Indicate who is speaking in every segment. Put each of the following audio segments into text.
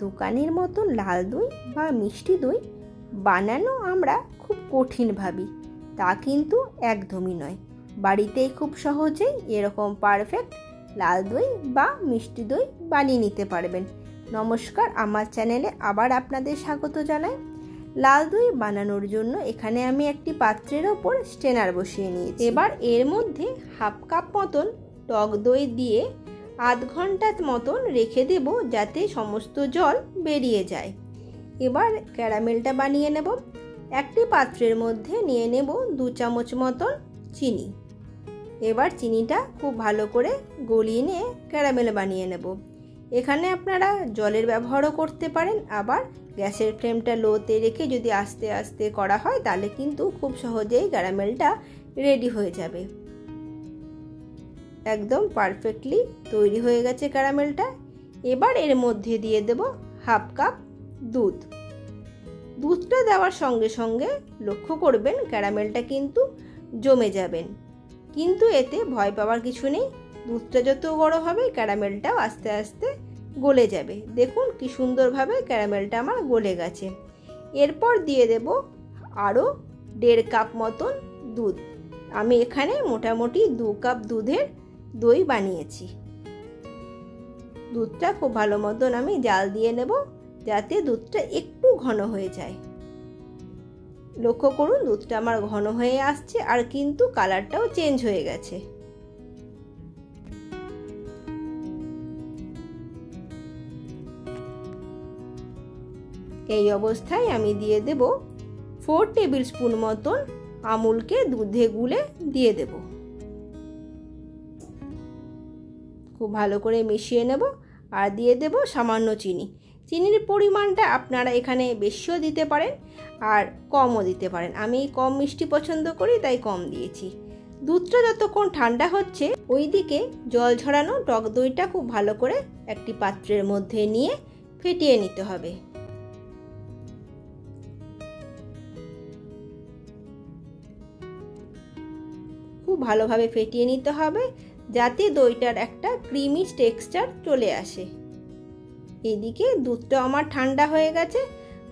Speaker 1: দোকানের মতন লাল দই বা মিষ্টি দই বানানো আমরা খুব কঠিন ভাবি, তা কিন্তু একদমই নয়। বাড়িতেই খুব সহজেই এরকম পারফেক্ট লাল দই বা মিষ্টি দই বানিয়ে নিতে পারবেন। নমস্কার, আমার চ্যানেলে আবার আপনাদের স্বাগত জানাই। লাল দই বানানোর জন্য এখানে আমি একটি পাত্রের ওপর স্ট্রেনার বসিয়ে নিয়েছি। এবার এর মধ্যে হাফ কাপ মতন টক দই দিয়ে আধ ঘন্টা মতন রেখে দেব, যাতে সমস্ত জল বেরিয়ে যায়। এবার ক্যারামেলটা বানিয়ে নেব। একটি পাত্রের মধ্যে নিয়ে নেব 2 চামচ মতন চিনি। এবার চিনিটা খুব ভালো করে গলিয়ে নিয়ে ক্যারামেল বানিয়ে নেব। এখানে আপনারা জলের ব্যবহারও করতে পারেন, আবার গ্যাসের ফ্লেমটা লোতে রেখে যদি আস্তে আস্তে করা হয় তাহলে কিন্তু খুব সহজেই ক্যারামেলটা রেডি হয়ে যাবে। একদম পারফেক্টলি তৈরি হয়ে গেছে ক্যারামেলটা। এবার এর মধ্যে দিয়ে দেব হাফ কাপ দুধ। দুধটা দেওয়ার সঙ্গে সঙ্গে লক্ষ্য করবেন ক্যারামেলটা কিন্তু জমে যাবেন, কিন্তু এতে ভয় পাওয়ার কিছু নেই। দুধটা যত বড় হবে ক্যারামেলটাও আস্তে আস্তে গলে যাবে। দেখুন কি সুন্দরভাবে ক্যারামেলটা আমার গলে গেছে। এরপর দিয়ে দেব আরও 1.5 কাপ মতন দুধ। আমি এখানে মোটামুটি 2 কাপ দুধের দই বানিয়েছি। দুধটা খুব ভালো মতন আমি জাল দিয়ে নেব, যাতে দুধটা একটু ঘন হয়ে যায়। লক্ষ্য করুন দুধটা আমার ঘন হয়ে আসছে, আর কিন্তু কালারটাও চেঞ্জ হয়ে গেছে। এই অবস্থায় আমি দিয়ে দেব 4 টেবিল স্পুন মতন আমুলকে দুধে গুলে দিয়ে দেব। খুব ভালো করে মিশিয়ে নেব, আর দিয়ে দেব সামান্য চিনি। চিনির পরিমাণটা আপনারা এখানে বেশিও দিতে পারেন আর কমও দিতে পারেন। আমি কম মিষ্টি পছন্দ করি তাই কম দিয়েছি। দুধটা যতক্ষণ ঠান্ডা হচ্ছে ওইদিকে জল ঝরানো টক দইটা খুব ভালো করে একটি পাত্রের মধ্যে নিয়ে ফেটিয়ে নিতে হবে। খুব ভালোভাবে ফেটিয়ে নিতে হবে, যাতে দইটার একটা ক্রিমি টেক্সচার চলে আসে। এদিকে দুধটা আমার ঠান্ডা হয়ে গেছে,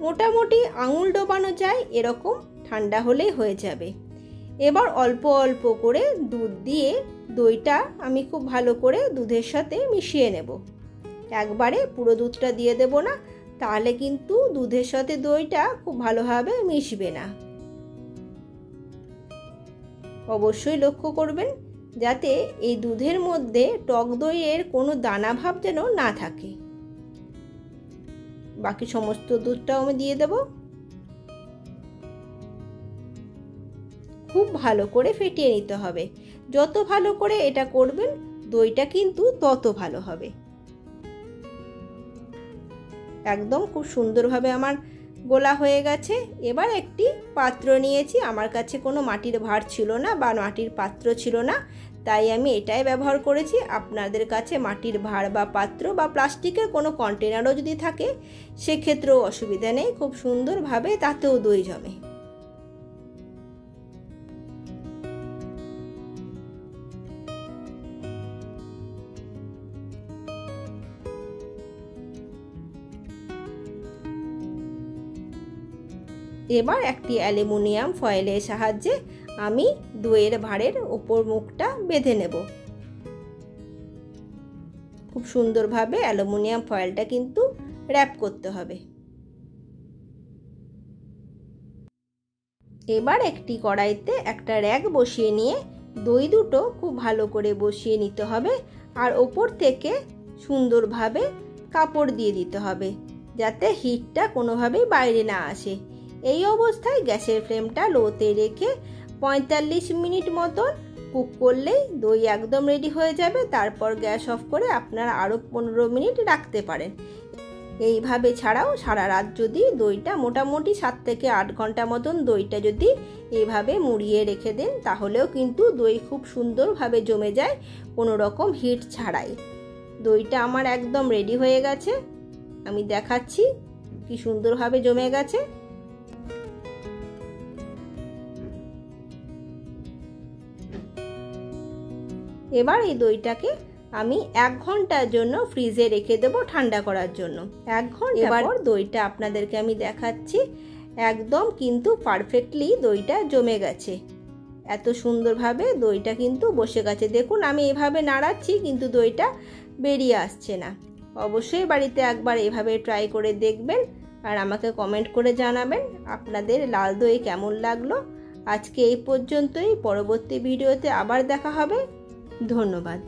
Speaker 1: মোটামুটি আঙুল ডোবানো যায় এরকম ঠান্ডা হলেই হয়ে যাবে। এবার অল্প অল্প করে দুধ দিয়ে দইটা আমি খুব ভালো করে দুধের সাথে মিশিয়ে নেব। একবারে পুরো দুধটা দিয়ে দেব না, তাহলে কিন্তু দুধের সাথে দইটা খুব ভালোভাবে মিশবে না। অবশ্যই লক্ষ্য করবেন যাতে এই দুধের মধ্যে টক দইয়ের কোনো দানা ভাব যেন না থাকে। বাকি সমস্ত দুধটাও আমি দিয়ে দেব। খুব ভালো করে ফেটিয়ে নিতে হবে। যত ভালো করে এটা করবেন দইটা কিন্তু তত ভালো হবে। একদম খুব সুন্দরভাবে আমার গোলা হয়ে গেছে। এবার একটি পাত্র নিয়েছি। আমার কাছে কোনো মাটির ভাঁড় ছিল না বা মাটির পাত্র ছিল না, তাই আমি এটাই ব্যবহার করেছি। আপনাদের কাছে মাটির ভাঁড় বা পাত্র বা প্লাস্টিকের কোনো কন্টেনারও যদি থাকে সেক্ষেত্রেও অসুবিধা নেই, খুব সুন্দরভাবে তাতেও দই জমে। এবার একটি অ্যালুমিনিয়াম ফয়েলের সাহায্যে আমি দইয়ের ভাঁড়ের ওপর মুখটা বেঁধে নেব। খুব সুন্দরভাবে অ্যালুমিনিয়াম ফয়েলটা কিন্তু র্যাপ করতে হবে। এবার একটি কড়াইতে একটা র্যাক বসিয়ে নিয়ে দই দুটো খুব ভালো করে বসিয়ে নিতে হবে, আর ওপর থেকে সুন্দরভাবে কাপড় দিয়ে দিতে হবে, যাতে হিটটা কোনোভাবেই বাইরে না আসে। এই অবস্থায় গ্যাসের ফ্লেমটা লোতে রেখে 45 মিনিট মতন কুক করলেই দই একদম রেডি হয়ে যাবে। তারপর গ্যাস অফ করে আপনারা আরও 15 মিনিট রাখতে পারেন। এইভাবে ছাড়াও সারা রাত যদি দইটা মোটামুটি 7 থেকে 8 ঘন্টা মতন দইটা যদি এইভাবে মুড়িয়ে রেখে দেন, তাহলেও কিন্তু দই খুব সুন্দরভাবে জমে যায় কোনো রকম হিট ছাড়াই। দইটা আমার একদম রেডি হয়ে গেছে, আমি দেখাচ্ছি কি সুন্দরভাবে জমে গেছে। এবার এই দইটাকে আমি 1 ঘন্টার জন্য ফ্রিজে রেখে দেবো ঠান্ডা করার জন্য। 1 ঘন্টা পর দইটা আপনাদেরকে আমি দেখাচ্ছি। একদম কিন্তু পারফেক্টলি দইটা জমে গেছে, এত সুন্দরভাবে দইটা কিন্তু বসে গেছে। দেখুন আমি এভাবে নাড়াচ্ছি কিন্তু দইটা বেরিয়ে আসছে না। অবশ্যই বাড়িতে একবার এভাবে ট্রাই করে দেখবেন আর আমাকে কমেন্ট করে জানাবেন আপনাদের লাল দই কেমন লাগলো। আজকে এই পর্যন্তই, পরবর্তী ভিডিওতে আবার দেখা হবে। ধন্যবাদ।